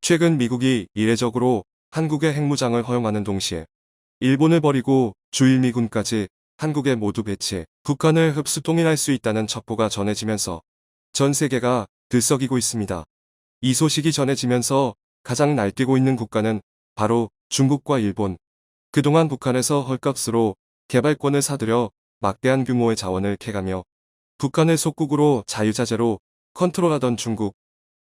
최근 미국이 이례적으로 한국의 핵무장을 허용하는 동시에 일본을 버리고 주일미군까지 한국에 모두 배치해 북한을 흡수 통일할 수 있다는 첩보가 전해지면서 전 세계가 들썩이고 있습니다. 이 소식이 전해지면서 가장 날뛰고 있는 국가는 바로 중국과 일본. 그동안 북한에서 헐값으로 개발권을 사들여 막대한 규모의 자원을 캐가며 북한을 속국으로 자유자재로 컨트롤하던 중국,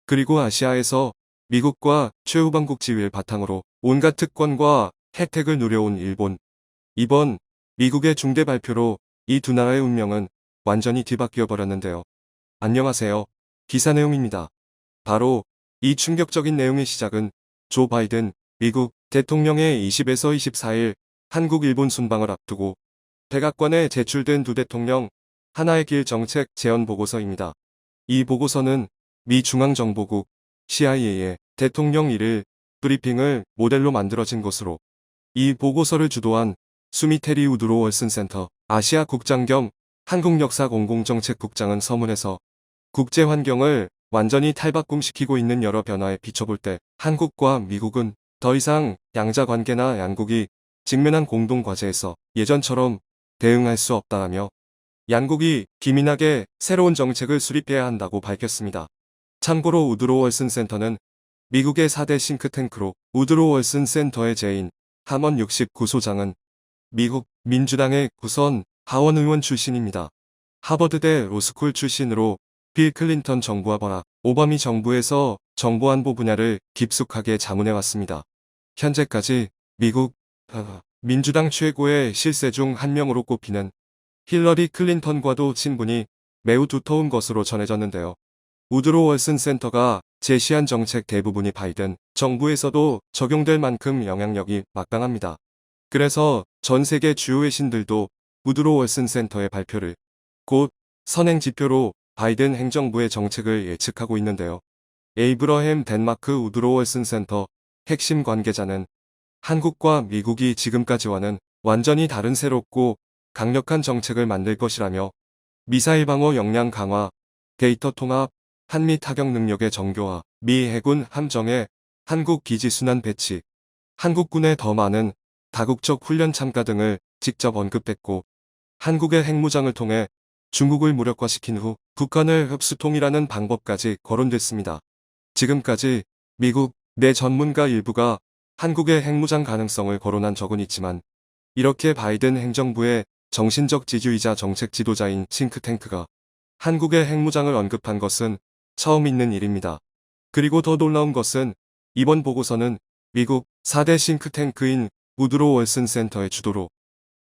그리고 아시아에서 미국과 최후방국 지위를 바탕으로 온갖 특권과 혜택을 누려온 일본. 이번 미국의 중대 발표로 이 두 나라의 운명은 완전히 뒤바뀌어 버렸는데요. 안녕하세요. 기사 내용입니다. 바로 이 충격적인 내용의 시작은 조 바이든 미국 대통령의 20에서 24일 한국-일본 순방을 앞두고 백악관에 제출된 두 대통령 하나의 길 정책 제언 보고서입니다. 이 보고서는 미 중앙정보국 CIA의 대통령 1일 브리핑을 모델로 만들어진 것으로, 이 보고서를 주도한 수미테리 우드로 월슨 센터 아시아 국장 겸 한국역사 공공정책국장은 서문에서 국제 환경을 완전히 탈바꿈시키고 있는 여러 변화에 비춰볼 때 한국과 미국은 더 이상 양자 관계나 양국이 직면한 공동 과제에서 예전처럼 대응할 수 없다라며 양국이 기민하게 새로운 정책을 수립해야 한다고 밝혔습니다. 참고로 우드로 월슨 센터는 미국의 4대 싱크탱크로, 우드로 월슨 센터의 제인 하먼 69소장은 미국 민주당의 구선 하원 의원 출신입니다. 하버드대 로스쿨 출신으로 빌 클린턴 정부와 버락 오바마 정부에서 정보안보 분야를 깊숙하게 자문해왔습니다. 현재까지 미국 민주당 최고의 실세 중 한 명으로 꼽히는 힐러리 클린턴과도 친분이 매우 두터운 것으로 전해졌는데요. 우드로 월슨 센터가 제시한 정책 대부분이 바이든 정부에서도 적용될 만큼 영향력이 막강합니다. 그래서 전 세계 주요 외신들도 우드로 월슨 센터의 발표를 곧 선행 지표로 바이든 행정부의 정책을 예측하고 있는데요. 에이브러햄 덴마크 우드로 월슨 센터 핵심 관계자는 한국과 미국이 지금까지와는 완전히 다른 새롭고 강력한 정책을 만들 것이라며 미사일 방어 역량 강화, 데이터 통합, 한미 타격 능력의 정교화, 미 해군 함정의 한국 기지 순환 배치, 한국군의 더 많은 다국적 훈련 참가 등을 직접 언급했고, 한국의 핵무장을 통해 중국을 무력화시킨 후 북한을 흡수 통일하는 방법까지 거론됐습니다. 지금까지 미국 내 전문가 일부가 한국의 핵무장 가능성을 거론한 적은 있지만, 이렇게 바이든 행정부의 정신적 지주이자 정책 지도자인 싱크탱크가 한국의 핵무장을 언급한 것은 처음 있는 일입니다. 그리고 더 놀라운 것은 이번 보고서는 미국 4대 싱크탱크인 우드로 월슨 센터의 주도로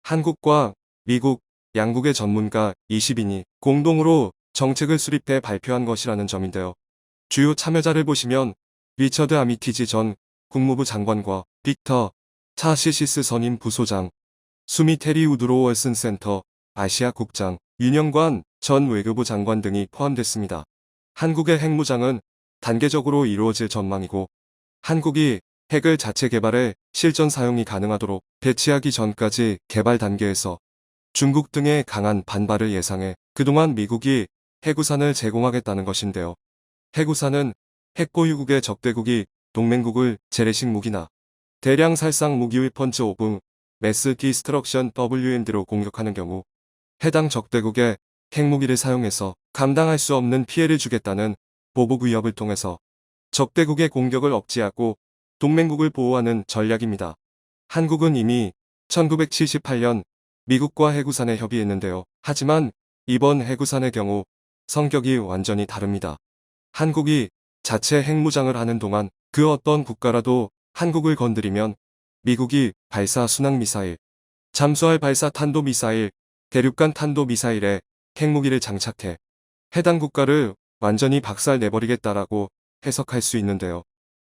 한국과 미국 양국의 전문가 20인이 공동으로 정책을 수립해 발표한 것이라는 점인데요. 주요 참여자를 보시면 리처드 아미티지 전 국무부 장관과 빅터 차시시스 선임 부소장, 수미테리 우드로 월슨 센터 아시아 국장, 윤영관 전 외교부 장관 등이 포함됐습니다. 한국의 핵무장은 단계적으로 이루어질 전망이고, 한국이 핵을 자체 개발해 실전 사용이 가능하도록 배치하기 전까지 개발 단계에서 중국 등의 강한 반발을 예상해 그동안 미국이 핵우산을 제공하겠다는 것인데요. 핵우산은 핵보유국의 적대국이 동맹국을 재래식 무기나 대량 살상 무기 웨펀즈 오브 매스 디스트럭션 WMD로 공격하는 경우 해당 적대국의 핵무기를 사용해서 감당할 수 없는 피해를 주겠다는 보복 위협을 통해서 적대국의 공격을 억제하고 동맹국을 보호하는 전략입니다. 한국은 이미 1978년 미국과 핵우산에 협의했는데요. 하지만 이번 핵우산의 경우 성격이 완전히 다릅니다. 한국이 자체 핵무장을 하는 동안 그 어떤 국가라도 한국을 건드리면 미국이 발사 순항미사일, 잠수할 발사 탄도미사일, 대륙간 탄도미사일에 핵무기를 장착해 해당 국가를 완전히 박살내버리겠다라고 해석할 수 있는데요.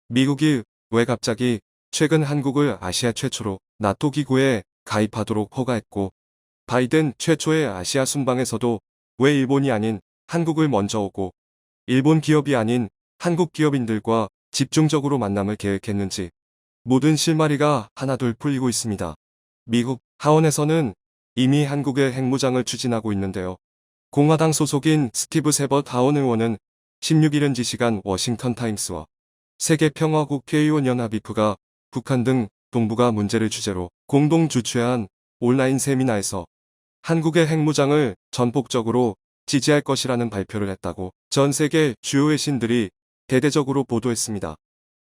미국이 왜 갑자기 최근 한국을 아시아 최초로 나토 기구에 가입하도록 허가했고, 바이든 최초의 아시아 순방에서도 왜 일본이 아닌 한국을 먼저 오고 일본 기업이 아닌 한국 기업인들과 집중적으로 만남을 계획했는지 모든 실마리가 하나둘 풀리고 있습니다. 미국 하원에서는 이미 한국의 핵무장을 추진하고 있는데요. 공화당 소속인 스티브 세벗 하원 의원은 16일 현지 시간 워싱턴 타임스와 세계평화국 회의원 연합이프가 북한 등 동북아 문제를 주제로 공동 주최한 온라인 세미나에서 한국의 핵무장을 전폭적으로 지지할 것이라는 발표를 했다고 전 세계 주요 외신들이 대대적으로 보도했습니다.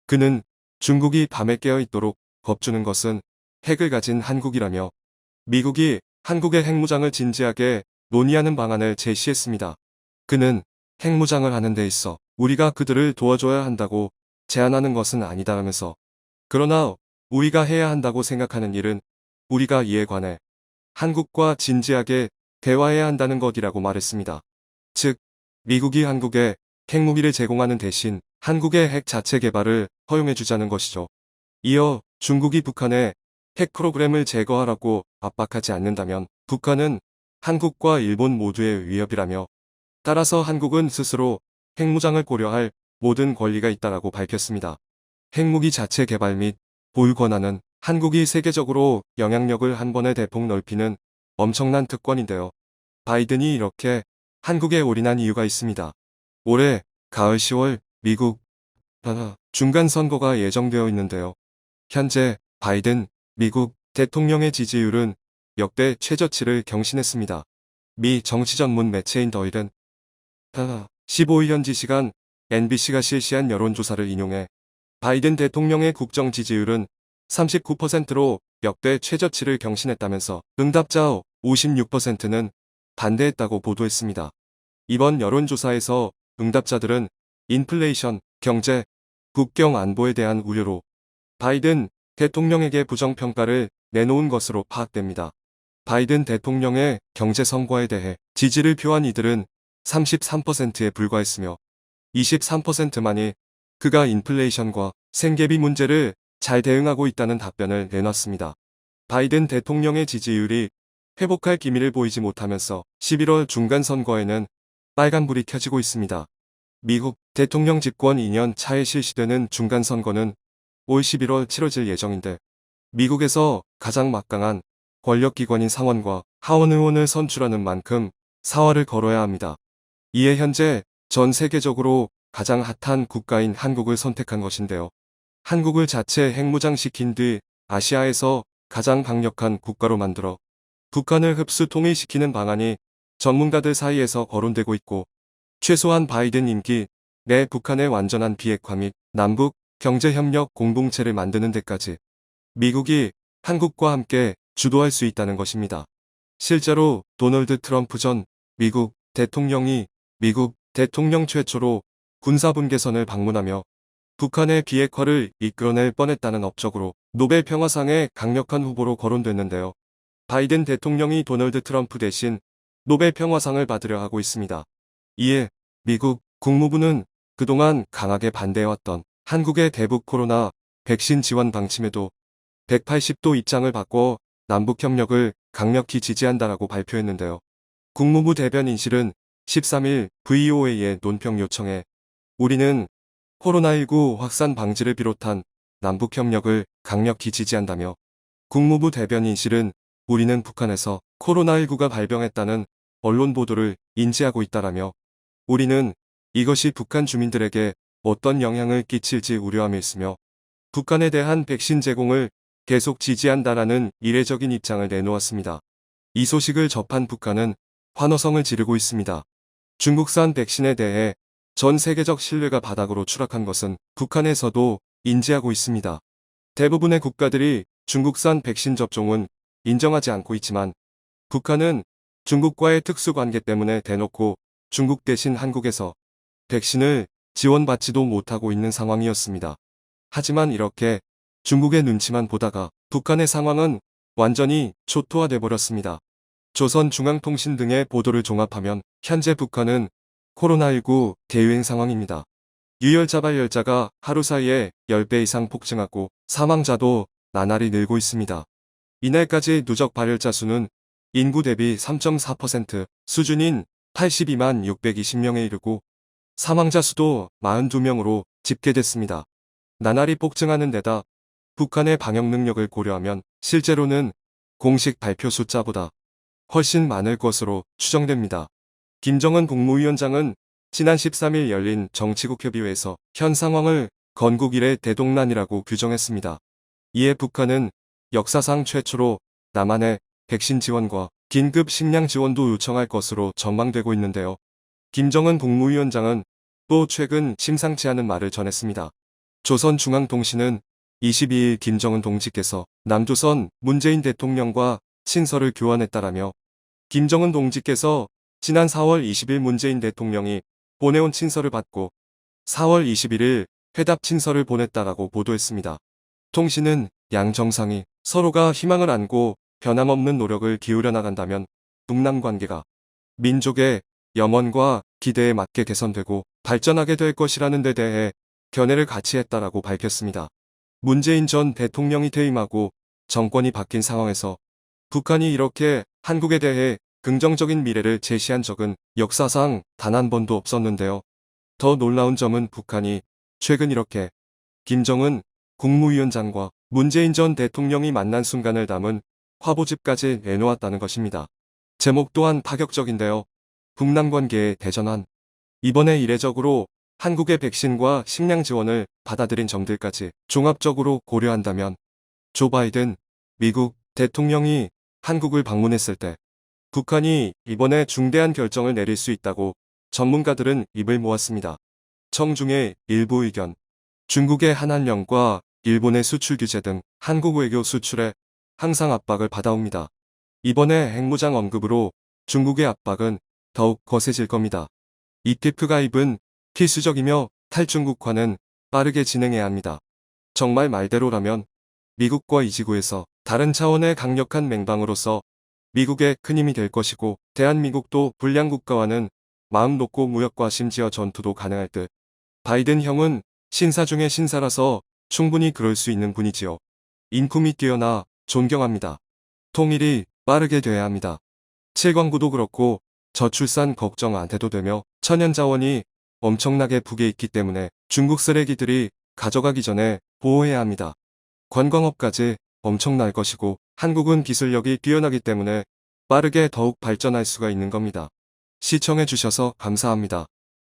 그는 중국이 밤에 깨어 있도록 겁주는 것은 핵을 가진 한국이라며 미국이 한국의 핵무장을 진지하게 논의하는 방안을 제시했습니다. 그는 핵무장을 하는 데 있어 우리가 그들을 도와줘야 한다고 제안하는 것은 아니다라면서 그러나 우리가 해야 한다고 생각하는 일은 우리가 이에 관해 한국과 진지하게 대화해야 한다는 것이라고 말했습니다. 즉, 미국이 한국에 핵무기를 제공하는 대신 한국의 핵 자체 개발을 허용해주자는 것이죠. 이어 중국이 북한의 핵 프로그램을 제거하라고 압박하지 않는다면 북한은 한국과 일본 모두의 위협이라며 따라서 한국은 스스로 핵무장을 고려할 모든 권리가 있다라고 밝혔습니다. 핵무기 자체 개발 및 보유 권한은 한국이 세계적으로 영향력을 한 번에 대폭 넓히는 엄청난 특권인데요. 바이든이 이렇게 한국에 올인한 이유가 있습니다. 올해 가을 10월 미국 중간 선거가 예정되어 있는데요. 현재 바이든 미국 대통령의 지지율은 역대 최저치를 경신했습니다. 미 정치 전문 매체인 더일은 15일 현지 시간 NBC가 실시한 여론조사를 인용해 바이든 대통령의 국정 지지율은 39%로 역대 최저치를 경신했다면서 응답자 56%는 반대했다고 보도했습니다. 이번 여론조사에서 응답자들은 인플레이션, 경제, 국경 안보에 대한 우려로 바이든 대통령에게 부정평가를 내놓은 것으로 파악됩니다. 바이든 대통령의 경제 성과에 대해 지지를 표한 이들은 33%에 불과했으며 23%만이 그가 인플레이션과 생계비 문제를 잘 대응하고 있다는 답변을 내놨습니다. 바이든 대통령의 지지율이 회복할 기미를 보이지 못하면서 11월 중간선거에는 빨간불이 켜지고 있습니다. 미국 대통령 집권 2년 차에 실시되는 중간선거는 올 11월 치러질 예정인데 미국에서 가장 막강한 권력기관인 상원과 하원 의원을 선출하는 만큼 사활을 걸어야 합니다. 이에 현재 전 세계적으로 가장 핫한 국가인 한국을 선택한 것인데요. 한국을 자체 핵무장시킨 뒤 아시아에서 가장 강력한 국가로 만들어 북한을 흡수 통일시키는 방안이 전문가들 사이에서 거론되고 있고 최소한 바이든 임기 내 북한의 완전한 비핵화 및 남북 경제협력 공동체를 만드는 데까지 미국이 한국과 함께 주도할 수 있다는 것입니다. 실제로 도널드 트럼프 전 미국 대통령이 미국 대통령 최초로 군사분계선을 방문하며 북한의 비핵화를 이끌어낼 뻔했다는 업적으로 노벨 평화상의 강력한 후보로 거론됐는데요. 바이든 대통령이 도널드 트럼프 대신 노벨 평화상을 받으려 하고 있습니다. 이에 미국 국무부는 그동안 강하게 반대해왔던 한국의 대북 코로나 백신 지원 방침에도 180도 입장을 바꿔 남북협력을 강력히 지지한다라고 발표했는데요. 국무부 대변인실은 13일 VOA의 논평 요청에 우리는 코로나19 확산 방지를 비롯한 남북협력을 강력히 지지한다며 국무부 대변인실은 우리는 북한에서 코로나19가 발병했다는 언론 보도를 인지하고 있다라며 우리는 이것이 북한 주민들에게 어떤 영향을 끼칠지 우려함이 있으며 북한에 대한 백신 제공을 계속 지지한다라는 이례적인 입장을 내놓았습니다. 이 소식을 접한 북한은 환호성을 지르고 있습니다. 중국산 백신에 대해 전 세계적 신뢰가 바닥으로 추락한 것은 북한에서도 인지하고 있습니다. 대부분의 국가들이 중국산 백신 접종은 인정하지 않고 있지만 북한은 중국과의 특수관계 때문에 대놓고 중국 대신 한국에서 백신을 지원받지도 못하고 있는 상황이었습니다. 하지만 이렇게 중국의 눈치만 보다가 북한의 상황은 완전히 초토화돼 버렸습니다. 조선중앙통신 등의 보도를 종합하면 현재 북한은 코로나19 대유행 상황입니다. 유혈 발열자가 하루 사이에 10배 이상 폭증하고 사망자도 나날이 늘고 있습니다. 이날까지 누적 발열자 수는 인구 대비 3.4% 수준인 82만 620명에 이르고 사망자 수도 42명으로 집계됐습니다. 나날이 폭증하는 데다 북한의 방역 능력을 고려하면 실제로는 공식 발표 숫자보다 훨씬 많을 것으로 추정됩니다. 김정은 국무위원장은 지난 13일 열린 정치국협의회에서 현 상황을 건국 이래 대동난이라고 규정했습니다. 이에 북한은 역사상 최초로 남한에 백신 지원과 긴급 식량 지원도 요청할 것으로 전망되고 있는데요. 김정은 국무위원장은 또 최근 심상치 않은 말을 전했습니다. 조선중앙통신은 22일 김정은 동지께서 남조선 문재인 대통령과 친서를 교환했다라며 김정은 동지께서 지난 4월 20일 문재인 대통령이 보내온 친서를 받고 4월 21일 회답 친서를 보냈다라고 보도했습니다. 통신은 양 정상이 서로가 희망을 안고 변함없는 노력을 기울여 나간다면 북남 관계가 민족의 염원과 기대에 맞게 개선되고 발전하게 될 것이라는 데 대해 견해를 같이 했다라고 밝혔습니다. 문재인 전 대통령이 퇴임하고 정권이 바뀐 상황에서 북한이 이렇게 한국에 대해 긍정적인 미래를 제시한 적은 역사상 단 한 번도 없었는데요. 더 놀라운 점은 북한이 최근 이렇게 김정은 국무위원장과 문재인 전 대통령이 만난 순간을 담은 화보집까지 내놓았다는 것입니다. 제목 또한 파격적인데요. 북남 관계의 대전환. 이번에 이례적으로 한국의 백신과 식량 지원을 받아들인 점들까지 종합적으로 고려한다면 조 바이든 미국 대통령이 한국을 방문했을 때 북한이 이번에 중대한 결정을 내릴 수 있다고 전문가들은 입을 모았습니다. 청중의 일부 의견. 중국의 한한령과 일본의 수출 규제 등 한국 외교 수출에 항상 압박을 받아옵니다. 이번에 핵무장 언급으로 중국의 압박은 더욱 거세질 겁니다. EPF 가입은 필수적이며 탈중국화는 빠르게 진행해야 합니다. 정말 말대로라면 미국과 이 지구에서 다른 차원의 강력한 맹방으로서 미국의 큰 힘이 될 것이고 대한민국도 불량 국가와는 마음 놓고 무역과 심지어 전투도 가능할 듯. 바이든 형은 신사 중의 신사라서 충분히 그럴 수 있는 분이지요. 인품이 뛰어나 존경합니다. 통일이 빠르게 돼야 합니다. 7광구도 그렇고 저출산 걱정 안 해도 되며 천연자원이 엄청나게 북에 있기 때문에 중국 쓰레기들이 가져가기 전에 보호해야 합니다. 관광업까지 엄청날 것이고 한국은 기술력이 뛰어나기 때문에 빠르게 더욱 발전할 수가 있는 겁니다. 시청해 주셔서 감사합니다.